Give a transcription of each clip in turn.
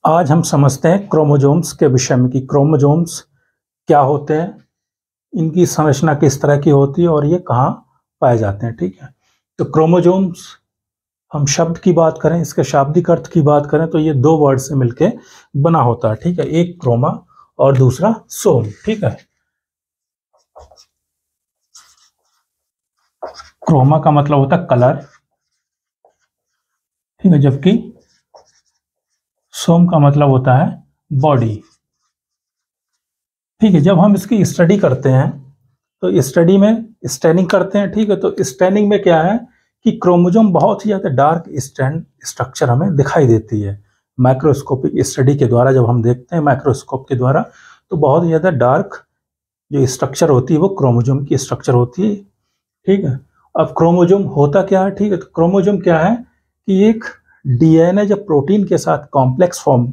आज हम समझते हैं क्रोमोसोम्स के विषय में कि क्रोमोसोम्स क्या होते हैं, इनकी संरचना किस तरह की होती है और ये कहाँ पाए जाते हैं। ठीक है, तो क्रोमोसोम्स हम शब्द की बात करें, इसके शाब्दिक अर्थ की बात करें तो ये दो वर्ड से मिलके बना होता है। ठीक है, एक क्रोमा और दूसरा सोम। ठीक है, क्रोमा का मतलब होता है कलर, ठीक है, जबकि सोम का मतलब होता है बॉडी। ठीक है, जब हम इसकी स्टडी करते हैं तो स्टडी में स्टैनिंग करते हैं। ठीक है, तो स्टैनिंग में क्या है कि क्रोमोसोम बहुत ही ज़्यादा डार्क स्ट्रक्चर हमें दिखाई देती है। माइक्रोस्कोपिक स्टडी के द्वारा जब हम देखते हैं माइक्रोस्कोप के द्वारा तो बहुत ही ज़्यादा डार्क जो स्ट्रक्चर होती है वो क्रोमोसोम की स्ट्रक्चर होती है। ठीक है, अब क्रोमोसोम होता क्या है? ठीक है, तो क्रोमोसोम क्या है कि एक डीएनए जब प्रोटीन के साथ कॉम्प्लेक्स फॉर्म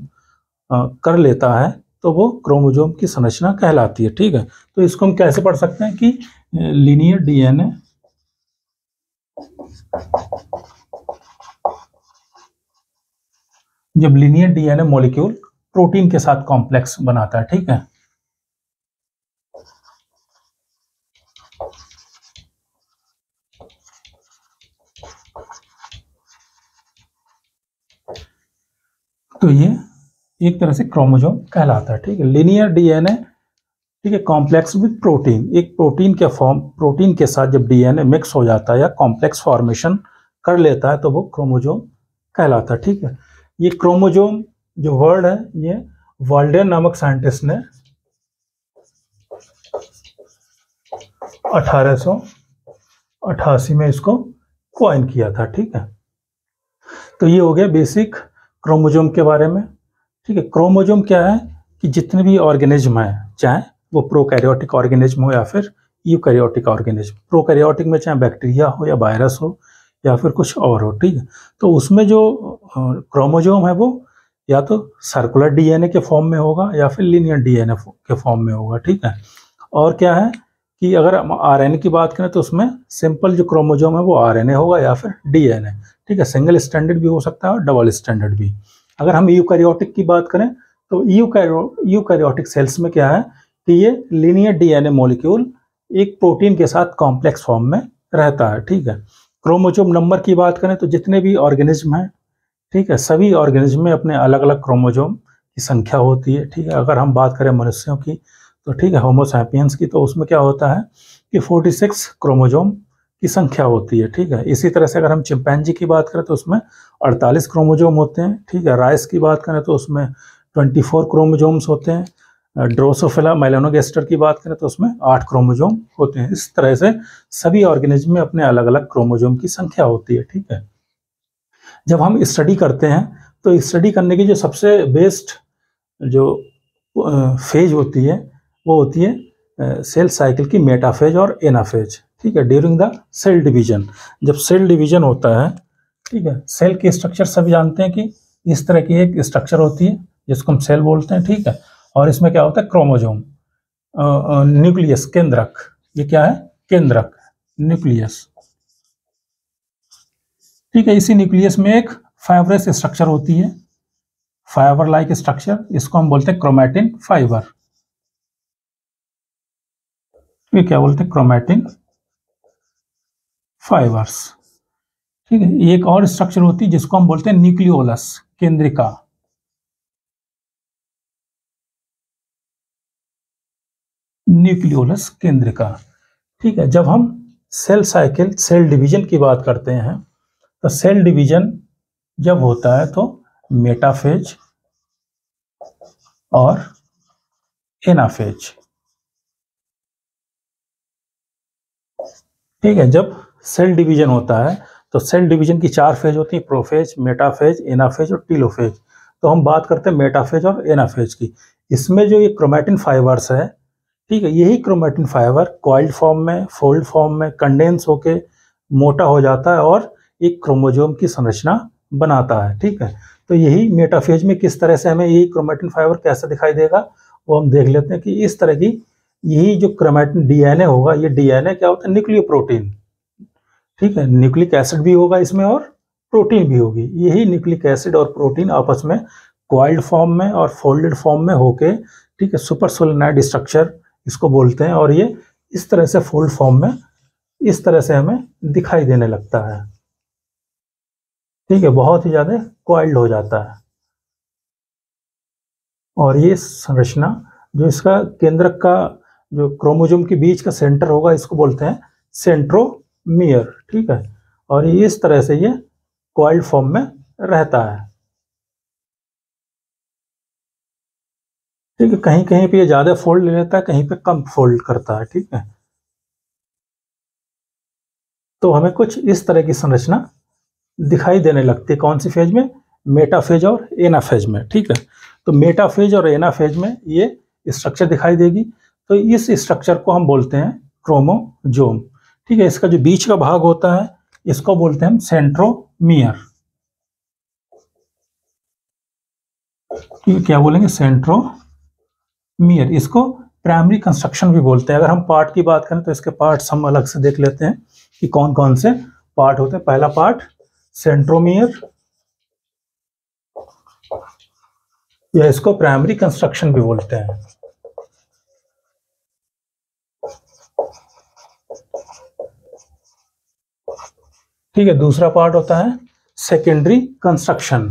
कर लेता है तो वो क्रोमोसोम की संरचना कहलाती है। ठीक है, तो इसको हम कैसे पढ़ सकते हैं कि लीनियर डीएनए जब लीनियर डीएनए मॉलिक्यूल प्रोटीन के साथ कॉम्प्लेक्स बनाता है। ठीक है, तो ये एक तरह से क्रोमोसोम कहलाता है। ठीक है, लीनियर डीएनए, ठीक है, कॉम्प्लेक्स विद प्रोटीन, एक प्रोटीन के साथ जब डीएनए मिक्स हो जाता है या कॉम्प्लेक्स फॉर्मेशन कर लेता है तो वो क्रोमोसोम कहलाता है। ठीक है, ये क्रोमोसोम जो वर्ड है ये वाल्डेन नामक साइंटिस्ट ने 1888 में इसको कॉइन किया था। ठीक है, तो ये हो गया बेसिक क्रोमोसोम के बारे में। ठीक है, क्रोमोसोम क्या है कि जितने भी ऑर्गेनिज्म है, चाहे वो प्रोकैरियोटिक ऑर्गेनिज्म हो या फिर यूकैरियोटिक ऑर्गेनिज्म, प्रोकैरियोटिक में चाहे बैक्टीरिया हो या वायरस हो या फिर कुछ और हो। ठीक है, तो उसमें जो क्रोमोसोम है वो या तो सर्कुलर डीएनए के फॉर्म में होगा या फिर लीनियर डीएनए के फॉर्म में होगा। ठीक है, और क्या है कि अगर हम आरएनए की बात करें तो उसमें सिंपल जो क्रोमोसोम है वो आरएनए होगा या फिर डीएनए। ठीक है, सिंगल स्टैंडर्ड भी हो सकता है और डबल स्टैंडर्ड भी। अगर हम यूकैरियोटिक की बात करें तो यूकैरियोटिक सेल्स में क्या है कि ये लीनियर डीएनए मॉलिक्यूल एक प्रोटीन के साथ कॉम्प्लेक्स फॉर्म में रहता है। ठीक है, क्रोमोसोम नंबर की बात करें तो जितने भी ऑर्गेनिज्म हैं, ठीक है, सभी ऑर्गेनिज्म में अपने अलग अलग क्रोमोसोम की संख्या होती है। ठीक है, अगर हम बात करें मनुष्यों की तो ठीक है, होमो सैपियंस की, तो उसमें क्या होता है कि 46 क्रोमोसोम की संख्या होती है। ठीक है, इसी तरह से अगर हम चिंपैंजी की बात करें तो उसमें 48 क्रोमोसोम होते हैं। ठीक है, राइस की बात करें तो उसमें 24 क्रोमोसोम्स होते हैं। ड्रोसोफिला मेलानोगास्टर की बात करें तो उसमें 8 क्रोमोसोम होते हैं। इस तरह से सभी ऑर्गेनिज्म में अपने अलग अलग क्रोमोसोम की संख्या होती है। ठीक है, जब हम स्टडी करते हैं तो स्टडी करने की जो सबसे बेस्ट जो फेज होती है वो होती है सेल साइकिल की मेटाफेज और एनाफेज। ठीक है, ड्यूरिंग द सेल डिवीजन, जब सेल डिवीजन होता है, ठीक है, सेल की स्ट्रक्चर सभी जानते हैं कि इस तरह की एक स्ट्रक्चर होती है जिसको हम सेल बोलते हैं। ठीक है, और इसमें क्या होता है क्रोमोसोम, न्यूक्लियस, केंद्रक, ये क्या है केंद्रक, न्यूक्लियस। ठीक है, इसी न्यूक्लियस में एक फाइब्रस स्ट्रक्चर होती है, फाइबर लाइक स्ट्रक्चर, इसको हम बोलते हैं क्रोमैटिन फाइबर। ये क्या बोलते हैं क्रोमैटिन फाइबर्स। ठीक है, एक और स्ट्रक्चर होती है जिसको हम बोलते हैं न्यूक्लियोलस, केंद्रिका। न्यूक्लियोलस केंद्रिका। ठीक है, जब हम सेल साइकिल, सेल डिवीजन की बात करते हैं तो सेल डिवीजन जब होता है तो मेटाफेज और एनाफेज। ठीक है, जब सेल डिवीजन होता है तो सेल डिवीजन की 4 फेज होती है, प्रोफेज, मेटाफेज, एनाफेज और टीलोफेज। तो हम बात करते हैं मेटाफेज और एनाफेज की। इसमें जो ये क्रोमैटिन फाइबर्स है, ठीक है, यही क्रोमैटिन फाइबर कॉइल्ड फॉर्म में, फोल्ड फॉर्म में कंडेंस होके मोटा हो जाता है और एक क्रोमोसोम की संरचना बनाता है। ठीक है, तो यही मेटाफेज में किस तरह से हमें यही क्रोमैटिन फाइबर कैसे दिखाई देगा वो हम देख लेते हैं कि इस तरह की यही जो क्रोमैटिन डीएनए होगा, ये डीएनए क्या होता है न्यूक्लियो प्रोटीन। ठीक है, न्यूक्लिक एसिड भी होगा इसमें और प्रोटीन भी होगी। यही न्यूक्लिक एसिड और प्रोटीन आपस में कॉइल्ड फॉर्म में और फोल्डेड फॉर्म में होके, ठीक है, सुपर सोलेनॉइड स्ट्रक्चर इसको बोलते हैं। और ये इस तरह से फोल्ड फॉर्म में इस तरह से हमें दिखाई देने लगता है, ठीक है, बहुत ही ज़्यादा कॉइल्ड हो जाता है। और ये संरचना जो इसका केंद्रक का जो क्रोमोसोम के बीच का सेंटर होगा इसको बोलते हैं सेंट्रोमियर, ठीक है। और ये इस तरह से ये कॉइल्ड फॉर्म में रहता है, ठीक है। कहीं कहीं पे ये ज़्यादा फोल्ड ले लेता है, कहीं पे कम फोल्ड करता है, ठीक है। तो हमें कुछ इस तरह की संरचना दिखाई देने लगती है, कौन सी फेज में, मेटाफेज और एनाफेज में, ठीक है। तो मेटाफेज और एनाफेज में ये स्ट्रक्चर दिखाई देगी। तो इस स्ट्रक्चर को हम बोलते हैं क्रोमोजोम, ठीक है। इसका जो बीच का भाग होता है इसको बोलते हैं हम सेंट्रोमियर, ठीक है, क्या बोलेंगे, सेंट्रोमियर। इसको प्राइमरी कंस्ट्रक्शन भी बोलते हैं। अगर हम पार्ट की बात करें तो इसके पार्ट्स हम अलग से देख लेते हैं कि कौन कौन से पार्ट होते हैं। पहला पार्ट सेंट्रोमियर, या इसको प्राइमरी कंस्ट्रक्शन भी बोलते हैं। ठीक है, दूसरा पार्ट होता है सेकेंडरी कंस्ट्रक्शन,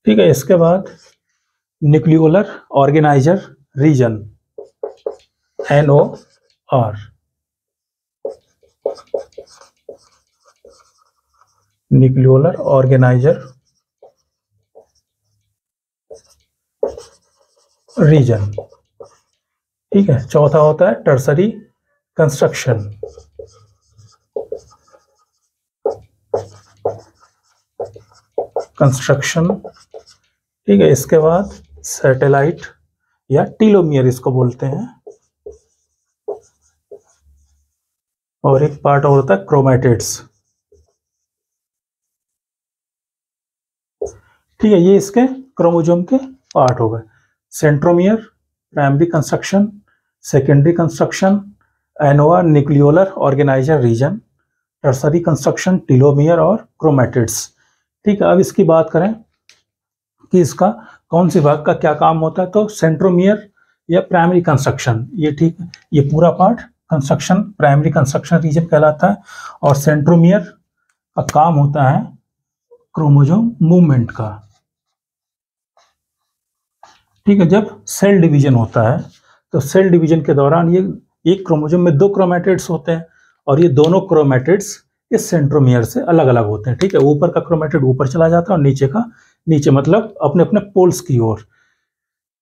ठीक है। इसके बाद nucleolar organiser region, NOR, nucleolar organiser region, ठीक है। चौथा होता है टर्सरी कंस्ट्रक्शन, ठीक है। इसके बाद सैटेलाइट या टीलोमियर इसको बोलते हैं। और एक पार्ट और होता है क्रोमैटिड्स, ठीक है। ये इसके क्रोमोसोम के पार्ट हो गए। Centromere primary construction, secondary construction, NOR nucleolar organiser region, tertiary construction telomere और क्रोमैटिड्स, ठीक है। अब इसकी बात करें कि इसका कौन सी भाग का क्या काम होता है, तो सेंट्रोमियर या प्राइमरी कंस्ट्रक्शन, ये ठीक है, ये पूरा part construction primary construction region कहलाता है। और सेंट्रोमियर का काम होता है क्रोमोसोम मूवमेंट का, ठीक है। जब सेल डिवीजन होता है तो सेल डिवीजन के दौरान ये एक क्रोमोसोम में 2 क्रोमैटिड्स होते हैं और ये दोनों क्रोमैटिड्स इस सेंट्रोमियर से अलग अलग होते हैं, ठीक है। ऊपर का क्रोमैटिड ऊपर चला जाता है और नीचे का नीचे, मतलब अपने अपने पोल्स की ओर,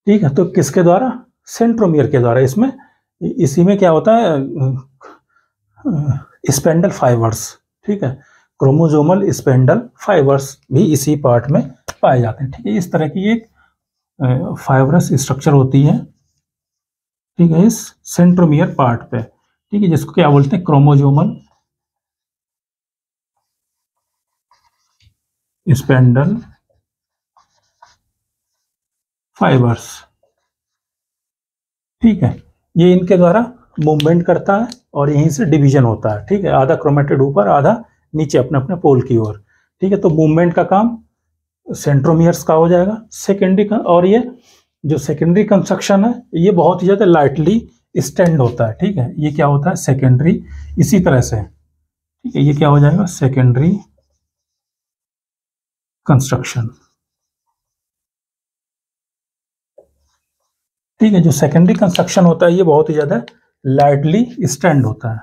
ठीक है। तो किसके द्वारा, सेंट्रोमियर के द्वारा। इसमें इसी में क्या होता है, स्पेंडल फाइबर्स, ठीक है, क्रोमोसोमल स्पेंडल फाइबर्स भी इसी पार्ट में पाए जाते हैं, ठीक है। इस तरह की एक फाइबरस स्ट्रक्चर होती है, ठीक है, इस सेंट्रोमियर पार्ट पे, ठीक है, जिसको क्या बोलते हैं, क्रोमोसोमल स्पेंडल फाइबर्स, ठीक है। ये इनके द्वारा मूवमेंट करता है और यहीं से डिवीजन होता है, ठीक है। आधा क्रोमैटिड ऊपर आधा नीचे अपने अपने पोल की ओर, ठीक है। तो मूवमेंट का काम सेंट्रोमियर्स का हो जाएगा। सेकेंडरी का, और ये जो सेकेंडरी कंस्ट्रक्शन है ये बहुत ही ज़्यादा लाइटली स्टैंड होता है, ठीक है। ये क्या होता है, सेकेंडरी, इसी तरह से, ठीक है। ये क्या हो जाएगा, सेकेंडरी कंस्ट्रक्शन, ठीक है। जो सेकेंडरी कंस्ट्रक्शन होता है ये बहुत ही ज़्यादा लाइटली स्टैंड होता है,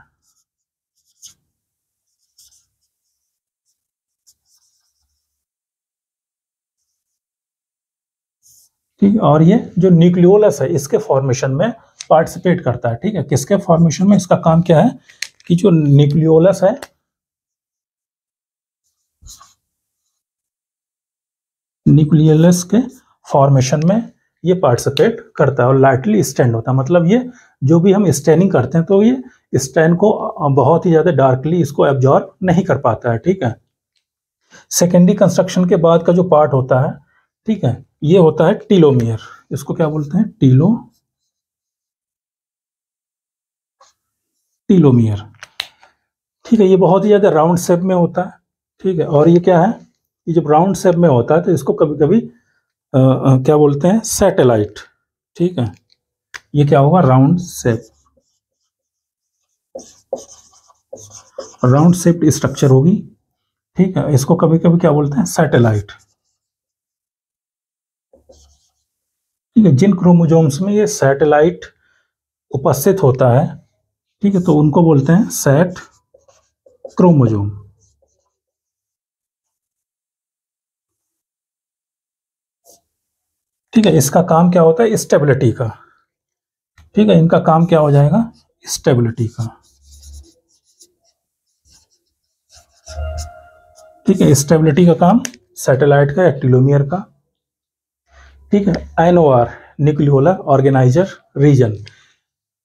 ठीक है। और ये जो न्यूक्लियोलस है इसके फॉर्मेशन में पार्टिसिपेट करता है, ठीक है। किसके फॉर्मेशन में, इसका काम क्या है कि जो न्यूक्लियोलस है, न्यूक्लियोलस के फॉर्मेशन में ये पार्टिसिपेट करता है और लाइटली स्टैंड होता है। मतलब ये जो भी हम स्टैनिंग करते हैं तो ये स्टैन को बहुत ही ज़्यादा डार्कली इसको एब्जॉर्ब नहीं कर पाता है, ठीक है। सेकेंडरी कंस्ट्रक्शन के बाद का जो पार्ट होता है, ठीक है, ये होता है टीलोमियर। इसको क्या बोलते हैं, टीलोमियर। ठीक है, ये बहुत ही ज़्यादा राउंड शेप में होता है। ठीक है, और ये क्या है, ये जब राउंड शेप में होता है तो इसको कभी कभी क्या बोलते हैं, सैटेलाइट। ठीक है, ये क्या होगा, round shape, round shape structure होगी। ठीक है, इसको कभी कभी क्या बोलते हैं, सैटेलाइट। ठीक है, जिन क्रोमोसोम्स में ये सैटेलाइट उपस्थित होता है, ठीक है, तो उनको बोलते हैं सैट क्रोमोसोम। ठीक है, इसका काम क्या होता है, स्टेबिलिटी का। ठीक है, इनका काम क्या हो जाएगा, स्टेबिलिटी का। ठीक है, स्टेबिलिटी का काम सैटेलाइट का या टीलोमियर का। ठीक है, NOR न्यूक्लियोलर ऑर्गेनाइजर रीजन,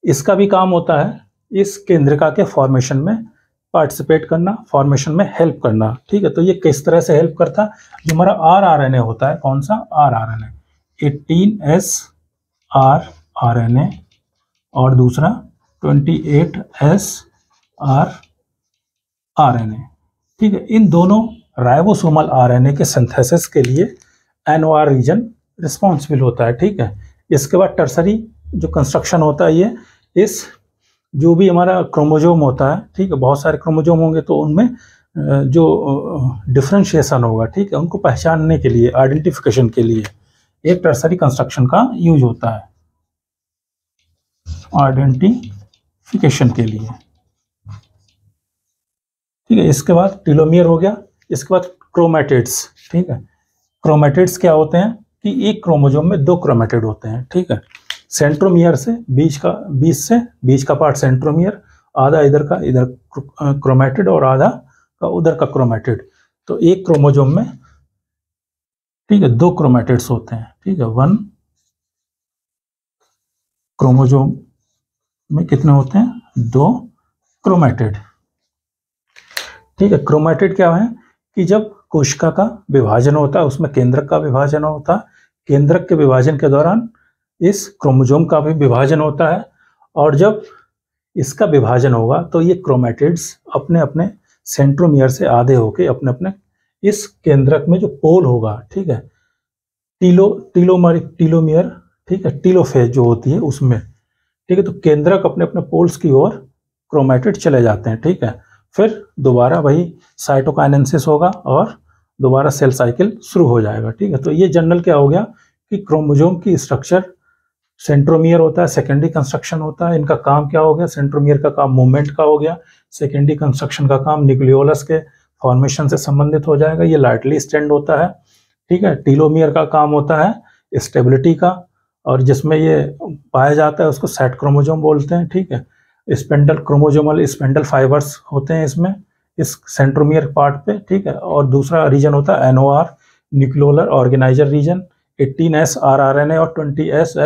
इसका भी काम होता है इस केंद्रिका के फॉर्मेशन में पार्टिसिपेट करना, फॉर्मेशन में हेल्प करना। ठीक है, तो ये किस तरह से हेल्प करता है, जो हमारा RRNA होता है, कौन सा RRNA, 18S RRNA और दूसरा 28S RRNA। ठीक है, इन दोनों राइबोसोमल RNA के सिंथेसिस के लिए NOR रीजन रिस्पॉन्सिबल होता है। ठीक है, इसके बाद टर्सरी जो कंस्ट्रक्शन होता है, ये इस जो भी हमारा क्रोमोसोम होता है, ठीक है, बहुत सारे क्रोमोसोम होंगे तो उनमें जो डिफरेंशिएशन होगा, ठीक है, उनको पहचानने के लिए, आइडेंटिफिकेशन के लिए एक टर्सरी कंस्ट्रक्शन का यूज होता है, आइडेंटिफिकेशन के लिए। ठीक है, इसके बाद टीलोमियर हो गया, इसके बाद क्रोमैटिड्स। ठीक है, क्रोमैटिड्स क्या होते हैं कि एक क्रोमोसोम में 2 क्रोमैटिड होते हैं। ठीक है, सेंट्रोमियर से बीच का पार्ट सेंट्रोमियर, आधा इधर का, इधर क्रोमैटिड और आधा का उधर का क्रोमैटिड। तो एक क्रोमोसोम में, ठीक है, 2 क्रोमैटिड्स होते हैं। ठीक है, 1 क्रोमोसोम में कितने होते हैं, 2 क्रोमैटिड। ठीक है, क्रोमैटिड क्या है कि जब कोशिका का विभाजन होता है, उसमें केंद्रक का विभाजन होता है, केंद्रक के विभाजन के दौरान इस क्रोमोसोम का भी विभाजन होता है, और जब इसका विभाजन होगा तो ये क्रोमैटिड्स अपने अपने सेंट्रोमियर से आधे होके अपने अपने इस केंद्रक में जो पोल होगा, ठीक है, टीलोमियर, ठीक है, टीलोफेज जो होती है उसमें, ठीक है, तो केंद्रक अपने अपने पोल्स की ओर क्रोमैटिड चले जाते हैं। ठीक है, फिर दोबारा वही साइटोकाइनेसिस होगा और दोबारा सेल साइकिल शुरू हो जाएगा। ठीक है, तो ये जनरल क्या हो गया कि क्रोमोसोम की स्ट्रक्चर, सेंट्रोमियर होता है, सेकेंडरी कंस्ट्रक्शन होता है, इनका काम क्या हो गया, सेंट्रोमियर का काम मूवमेंट का हो गया, सेकेंडरी कंस्ट्रक्शन का काम न्यूक्लियोलस के फॉर्मेशन से संबंधित हो जाएगा, ये लाइटली स्टैंड होता है। ठीक है, टीलोमियर का काम होता है स्टेबिलिटी का, और जिसमें ये पाया जाता है उसको सेट क्रोमोसोम बोलते हैं। ठीक है, स्पेंडल क्रोमोसोमल स्पेंडल फाइबर्स होते हैं इसमें, इस सेंट्रोमियर पार्ट पे। ठीक है, और दूसरा रीजन होता है NOR nucleolar organiser region, 18S RRNA और 20S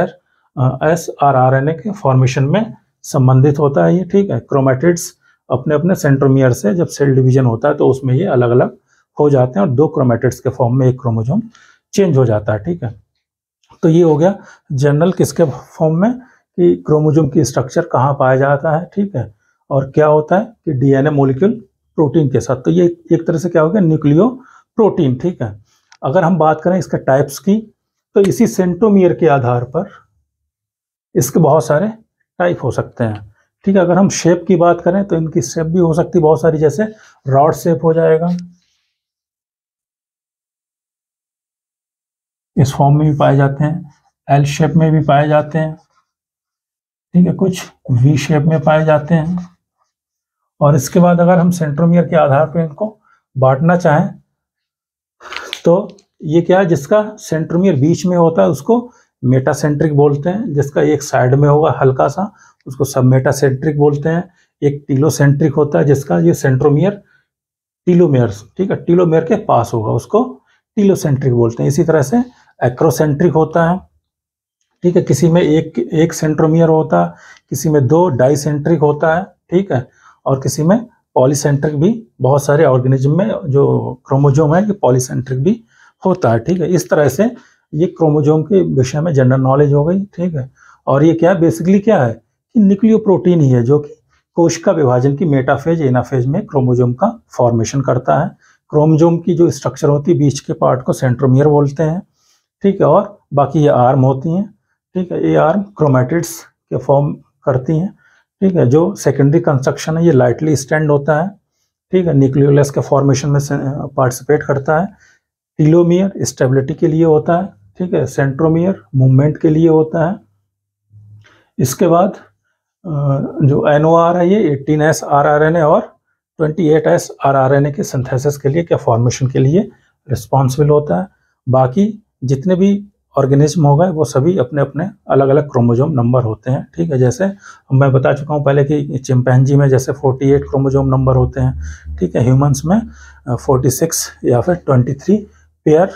RRNA के फॉर्मेशन में संबंधित होता है ये। ठीक है, क्रोमैटिड्स अपने अपने सेंट्रोमियर से जब सेल डिवीजन होता है तो उसमें ये अलग अलग हो जाते हैं और 2 क्रोमैटिड्स के फॉर्म में एक क्रोमोसोम चेंज हो जाता है। ठीक है, तो ये हो गया जनरल किसके फॉर्म में, कि क्रोमोसोम की स्ट्रक्चर कहाँ पाया जाता है। ठीक है, और क्या होता है कि DNA मॉलिक्यूल प्रोटीन के साथ, तो ये एक तरह से क्या हो गया, न्यूक्लियो प्रोटीन। ठीक है, अगर हम बात करें इसके टाइप्स की, तो इसी सेंट्रोमियर के आधार पर इसके बहुत सारे टाइप हो सकते हैं। ठीक है, अगर हम शेप की बात करें तो इनकी शेप भी हो सकती है बहुत सारी, जैसे रॉड शेप हो जाएगा, इस फॉर्म में भी पाए जाते हैं, L शेप में भी पाए जाते हैं। ठीक है, कुछ V शेप में पाए जाते हैं, और इसके बाद अगर हम सेंट्रोमियर के आधार पर इनको बांटना चाहें तो ये क्या है, जिसका सेंट्रोमियर बीच में होता है उसको मेटासेंट्रिक बोलते हैं, जिसका एक साइड में होगा हल्का सा उसको सब मेटासेंट्रिक बोलते हैं। एक टीलोसेंट्रिक होता है जिसका ये सेंट्रोमियर टीलोमियर, ठीक है, टीलोमियर के पास होगा उसको टीलोसेंट्रिक बोलते हैं। इसी तरह से एक्रोसेंट्रिक होता है। ठीक है, किसी में एक सेंट्रोमियर होता है, किसी में 2 डाइसेंट्रिक होता है। ठीक है, और किसी में पॉलीसेंट्रिक भी, बहुत सारे ऑर्गेनिज्म में जो क्रोमोसोम है ये पॉलीसेंट्रिक भी होता है। ठीक है, इस तरह से ये क्रोमोसोम के विषय में जनरल नॉलेज हो गई। ठीक है, और ये क्या बेसिकली क्या है कि न्यूक्लियो प्रोटीन ही है जो कि कोशिका विभाजन की मेटाफेज एनाफेज में क्रोमोसोम का फॉर्मेशन करता है। क्रोमोसोम की जो स्ट्रक्चर होती है बीच के पार्ट को सेंट्रोमियर बोलते हैं, ठीक है। और बाकी ये आर्म होती हैं, ठीक है। ये आर्म क्रोमैटिड्स के फॉर्म करती हैं, ठीक है। जो सेकेंडरी कंस्ट्रक्शन है ये लाइटली स्टैंड होता है, ठीक है। न्यूक्लियोलस के फॉर्मेशन में पार्टिसिपेट करता है। टीलोमियर स्टेबिलिटी के लिए होता है, ठीक है। सेंट्रोमियर मूवमेंट के लिए होता है। इसके बाद जो NOR है ये 18S rRNA और 28S rRNA के सिंथेसिस के लिए, क्या फॉर्मेशन के लिए रिस्पॉन्सिबल होता है। बाकी जितने भी ऑर्गेनिज्म होगा वो सभी अपने अपने अलग अलग क्रोमोसोम नंबर होते हैं, ठीक है। जैसे मैं बता चुका हूँ पहले कि चिंपैंजी में जैसे 48 क्रोमोसोम नंबर होते हैं, ठीक है। ह्यूमंस में 46 या फिर 23 पेयर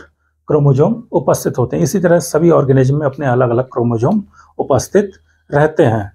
क्रोमोसोम उपस्थित होते हैं। इसी तरह सभी ऑर्गेनिज्म में अपने अलग अलग क्रोमोसोम उपस्थित रहते हैं।